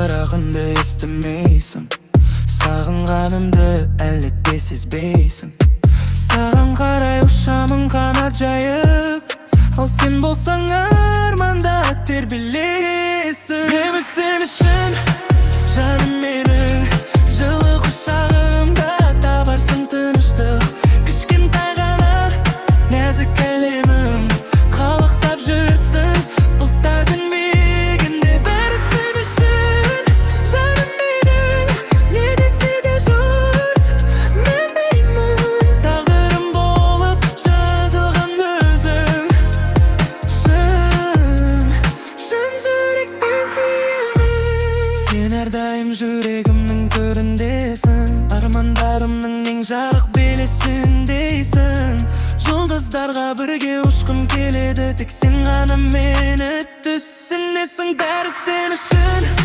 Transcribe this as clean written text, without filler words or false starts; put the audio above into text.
Бірағынды естімейсің, сағынғанымды әлі де сезбейсің. Саған қарай ұшамын қанат жайып, ал сен болсаң арманда тербелесің. Бейбі сен үшін жаным менің, жылы құшағымда табарсың тыныштық. Кішкентай ғана нәзік әлемім, қалықтап жүрсің бұлттардың биігінде. Бәрі сен үшін жаным менің, не десе де жұрт мәнбеймін. Тағдырым болып жазылған өзің, шын жүректен сүйемін. Сен әрдайым жүрегімнің төріндесің, армандарымның ең жарық белесіндейсің. Жұлдыздарға бірге ұшқым келеді, тек сен ғана мені түсінесің. Бәрі сен үшін